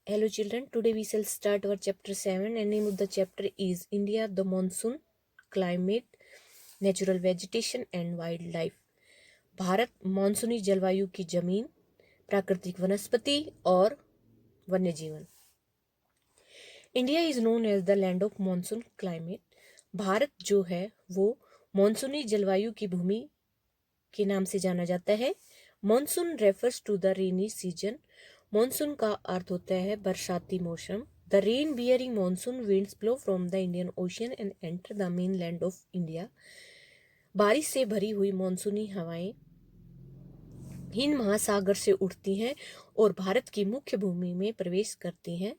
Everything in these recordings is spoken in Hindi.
Hello children, today we shall start our chapter 7 and name of the chapter is India, the monsoon, climate, natural vegetation and wildlife. Bharat मानसूनी जलवायु की जमीन, प्राकृतिक वनस्पति और वन्य जीवन. India is known as the land of monsoon climate. Bharat जो है वो मानसूनी जलवायु की भूमि के नाम से जाना जाता है. Monsoon refers to the rainy season. Monsoon का अर्थ होता है बरसाती मौसम. The rain bearing monsoon winds blow from the Indian ocean and enter the main land of India. बारिश से भरी हुई मानसूनी हवाएं हिंद महासागर से उठती हैं और भारत की मुख्य भूमि में प्रवेश करती हैं.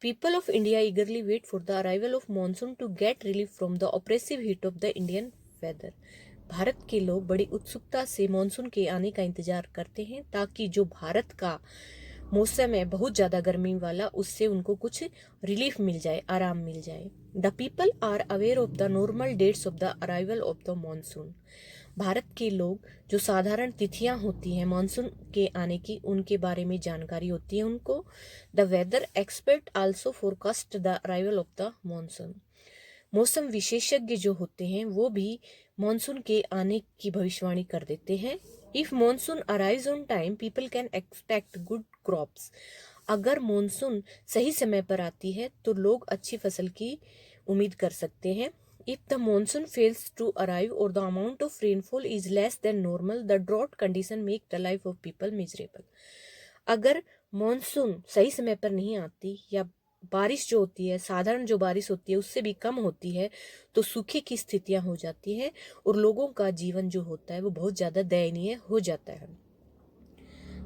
People of India eagerly wait for the arrival of monsoon to get relief from the oppressive heat of the Indian weather. Bharat के लोग बड़ी उत्सुकता से मानसून के आने का इंतजार करते हैं ताकि जो भारत का मौसम है बहुत ज़्यादा गर्मी वाला, उससे उनको कुछ रिलीफ मिल जाए, आराम मिल जाए. The people are aware of the normal dates of the arrival of the monsoon. Bharat के लोग जो साधारण तिथियां होती हैं मानसून के आने की, उनके बारे में जानकारी होती है उनको. The weather expert also forecast the arrival of the monsoon. मौसम विशेषज्ञ जो होते हैं वो भी मानसून के आने की भविष्यवाणी कर देते हैं. If monsoon arrives on time people can expect good crops. अगर मानसून सही समय पर आती है तो लोग अच्छी फसल की उम्मीद कर सकते हैं. If the monsoon fails to arrive or the amount of rainfall is less than normal the drought condition make the life of people miserable. अगर मानसून सही समय पर नहीं आती या बारिश जो होती है, साधारण जो बारिश होती है उससे भी कम होती है, तो सूखे की स्थितियां हो जाती हैं और लोगों का जीवन जो होता है वो बहुत ज़्यादा दयनीय हो जाता है.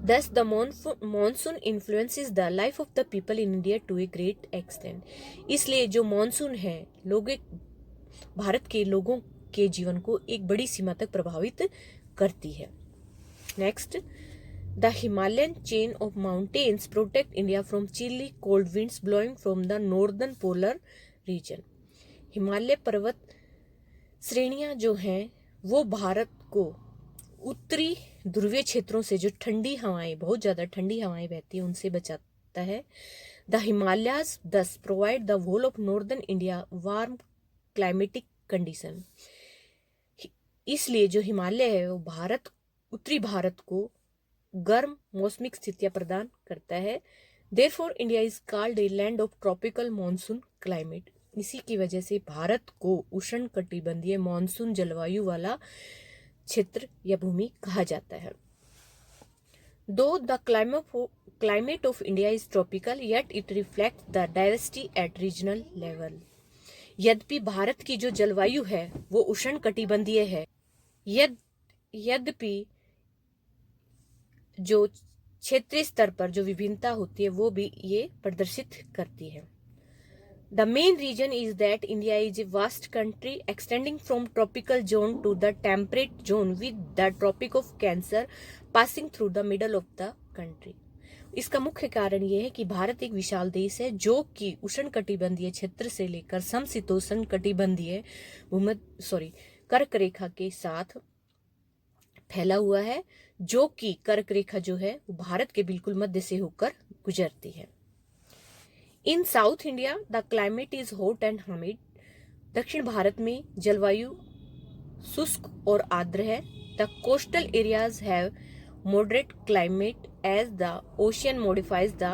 Thus, the monsoon influences the life of the people in India to a great extent. इसलिए जो मानसून है भारत के लोगों के जीवन को एक बड़ी सीमा तक प्रभावित करती है. Next, the Himalayan chain of mountains protect India from chilly cold winds blowing from the northern polar region. Himalaya पर्वत श्रेणियां जो हैं वो भारत को उत्तरी ध्रुवीय क्षेत्रों से जो ठंडी हवाएं, बहुत ज़्यादा ठंडी हवाएं बहती हैं, उनसे बचाता है. The Himalayas thus provide the whole of northern India warm climatic condition. इसलिए जो हिमालय है वो उत्तरी भारत को गर्म मौसमिक स्थितियां प्रदान करता है. Therefore India is called a land of tropical monsoon climate. इसी की वजह से भारत को उष्ण कटिबंधीय मानसून जलवायु वाला क्षेत्र या भूमि कहा जाता है. दो the climate of India is tropical yet it reflect the diversity eight regional level. यद्यपि भारत की जो जलवायु है वो उष्ण कटिबंधीय है, यद्यपि जो क्षेत्रीय स्तर पर जो विभिन्नता होती है वो भी ये प्रदर्शित करती है. The main reason is that India is a vast country extending from tropical zone to the temperate zone with the Tropic of Cancer passing through the middle of the country. इसका मुख्य कारण ये है कि भारत एक विशाल देश है जो कि उष्ण कटिबंधीय क्षेत्र से लेकर समशीतोष्ण कटिबंधीय कर्क रेखा के साथ फैला हुआ है, जो कि कर्क रेखा जो है वो भारत के बिल्कुल मध्य से होकर गुजरती है. In south India the climate is hot and humid. दक्षिण भारत में जलवायु शुष्क और आर्द्र है. The coastal areas have moderate climate as the ocean modifies the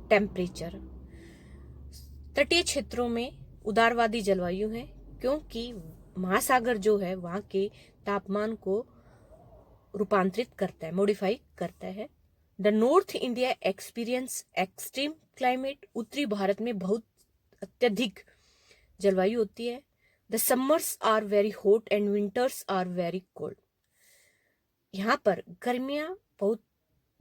temperature. तटीय क्षेत्रों में उदारवादी जलवायु है क्योंकि महासागर जो है वहाँ के तापमान को रूपांतरित करता है, मॉडिफाई करता है. The north India experience extreme climate. उत्तरी भारत में बहुत अत्यधिक जलवायु होती है. The summers are very hot and winters are very cold. यहाँ पर गर्मियाँ बहुत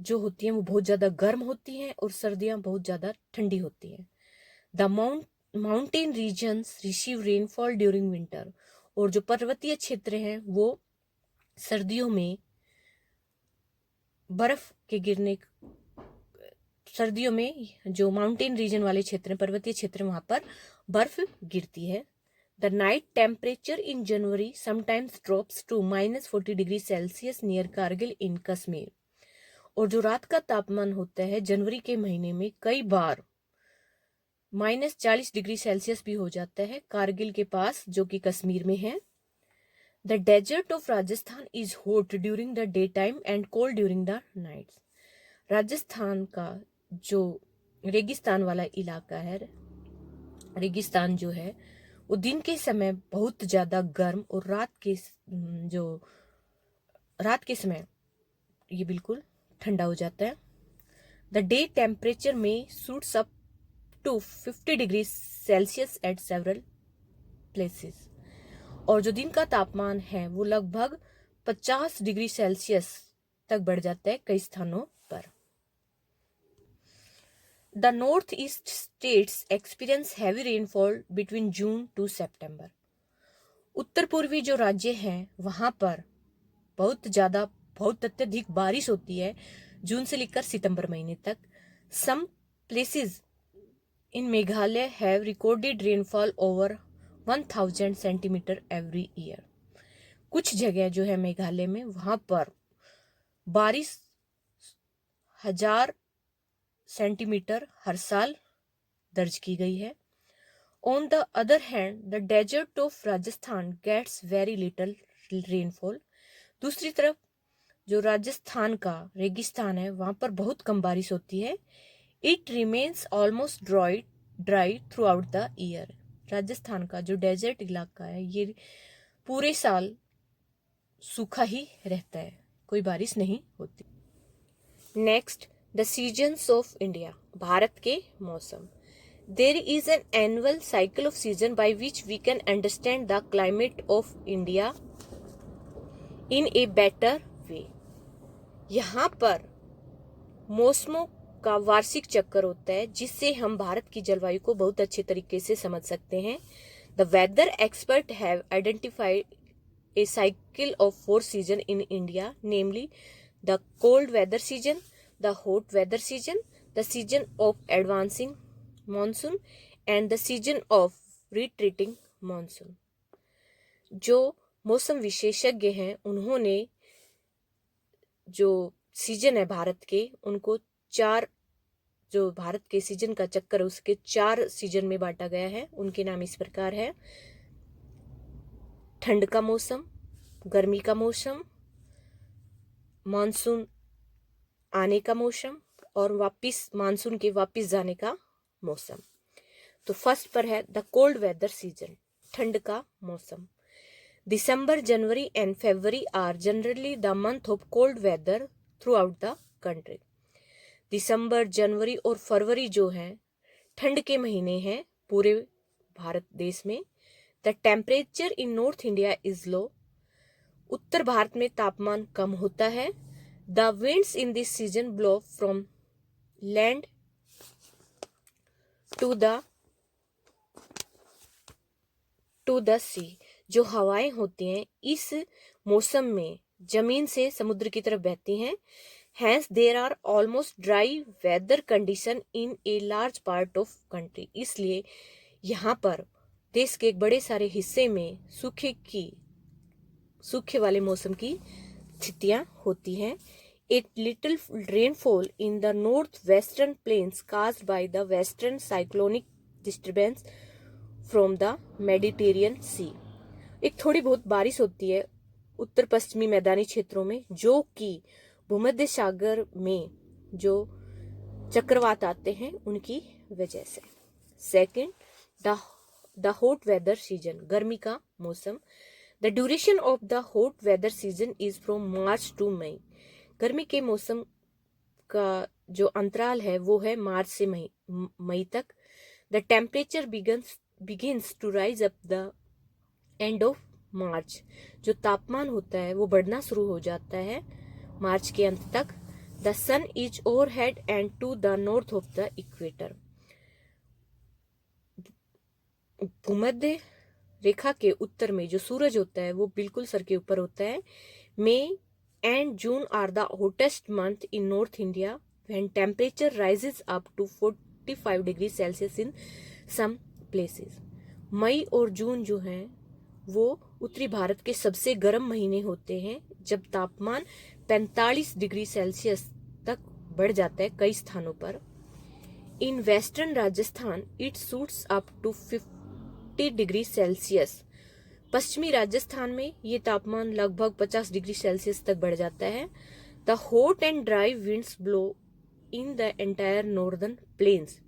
जो होती हैं वो बहुत ज़्यादा गर्म होती हैं और सर्दियाँ बहुत ज़्यादा ठंडी होती हैं. The mountain regions receive rainfall during winter. और जो पर्वतीय क्षेत्र हैं वो सर्दियों में बर्फ के गिरने, सर्दियों में जो माउंटेन रीजन वाले क्षेत्र हैं, पर्वतीय क्षेत्र, वहां पर बर्फ गिरती है. The night temperature in January sometimes drops to -40 degree Celsius near Kargil in Kashmir. और जो रात का तापमान होता है जनवरी के महीने में कई बार -40 डिग्री सेल्सियस भी हो जाता है, कारगिल के पास जो कि कश्मीर में है। The desert of Rajasthan is hot during the day time and cold during the nights. Rajasthan का जो रेगिस्तान वाला इलाका है, रेगिस्तान जो है वो दिन के समय बहुत ज्यादा गर्म और रात के समय ये बिल्कुल ठंडा हो जाता है। द डे टेम्परेचर में shoots up to 50 degree Celsius at several places. और जो दिन का तापमान है वो लगभग 50 डिग्री सेल्सियस तक बढ़ जाता है कई स्थानों पर। The north east states experience heavy rainfall between June to September. उत्तर पूर्वी जो राज्य हैं वहां पर बहुत अत्यधिक बारिश होती है जून से लेकर सितंबर महीने तक। Some places in Meghalaya have recorded rainfall over 1000 centimetre every year. कुछ जगह जो है मेघालय में वहां पर बारिश 1000 सेंटीमीटर हर साल दर्ज की गई है। On the other hand the desert of Rajasthan gets very little rainfall. दूसरी तरफ जो राजस्थान का रेगिस्तान है वहां पर बहुत कम बारिश होती है। It remains almost dry through out the year. Rajasthan का जो डेजर्ट इलाका है ये पूरे साल सूखा ही रहता है, कोई बारिश नहीं होती। Next, the seasons of India, Bharat के मौसम। There is an annual cycle of season by which we can understand the climate of India in a better way. यहाँ पर मौसमों का वार्षिक चक्कर होता है जिससे हम भारत की जलवायु को बहुत अच्छे तरीके से समझ सकते हैं। The weather expert have identified a cycle of 4 season in India, namely the cold weather season, the hot weather season, the season of advancing monsoon and the season of retreating monsoon. जो मौसम विशेषज्ञ हैं उन्होंने जो सीजन है भारत के उनको जो भारत के सीजन का चक्कर है उसके 4 सीजन में बांटा गया है। उनके नाम इस प्रकार है: ठंड का मौसम, गर्मी का मौसम, मानसून आने का मौसम और मानसून के वापस जाने का मौसम। तो फर्स्ट पर है द कोल्ड वेदर सीजन, ठंड का मौसम। December, January and February are generally the month of cold weather throughout the country. दिसंबर, जनवरी और फरवरी जो हैं ठंड के महीने हैं पूरे भारत देश में। The temperature in north India is low, उत्तर भारत में तापमान कम होता है। The winds in this season blow from land to the sea. जो हवाएं होती हैं इस मौसम में जमीन से समुद्र की तरफ बहती हैं। Hence, there are almost dry weather condition in a large part of country. इसलिए यहाँ पर देश के एक बड़े सारे हिस्से में सूखे वाले मौसम की स्थितियाँ होती हैं। A little rainfall in the north-western plains caused by the western cyclonic disturbance from the Mediterranean Sea. एक थोड़ी बहुत बारिश होती है उत्तर पश्चिमी मैदानी क्षेत्रों में जो कि भूमध्य सागर में जो चक्रवात आते हैं उनकी वजह से। Second, the hot weather season, गर्मी का मौसम। The duration of the hot weather season is from March to May. गर्मी के मौसम का जो अंतराल है वो है मार्च से मई तक। The temperature begins to rise up the end of March. जो तापमान होता है वो बढ़ना शुरू हो जाता है मार्च के अंत तक। The sun is overhead and to the north of the equator. भूमध्य रेखा के उत्तर में जो सूरज होता है वो बिल्कुल सर के ऊपर होता है। May and June are the hottest month in north India when temperature rises up to 45 degree Celsius in some places. मई और जून जो हैं वो उत्तरी भारत के सबसे गर्म महीने होते हैं जब तापमान 45 डिग्री सेल्सियस तक बढ़ जाता है कई स्थानों पर। In western Rajasthan it shoots up to 50 degree Celsius. पश्चिमी राजस्थान में ये तापमान लगभग 50 डिग्री सेल्सियस तक बढ़ जाता है। The hot and dry winds blow in the entire northern plains.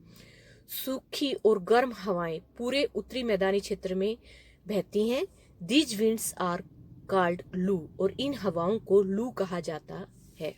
सूखी और गर्म हवाएं पूरे उत्तरी मैदानी क्षेत्र में बहती हैं। दीज विंड्स आर कॉल्ड लू, और इन हवाओं को लू कहा जाता है।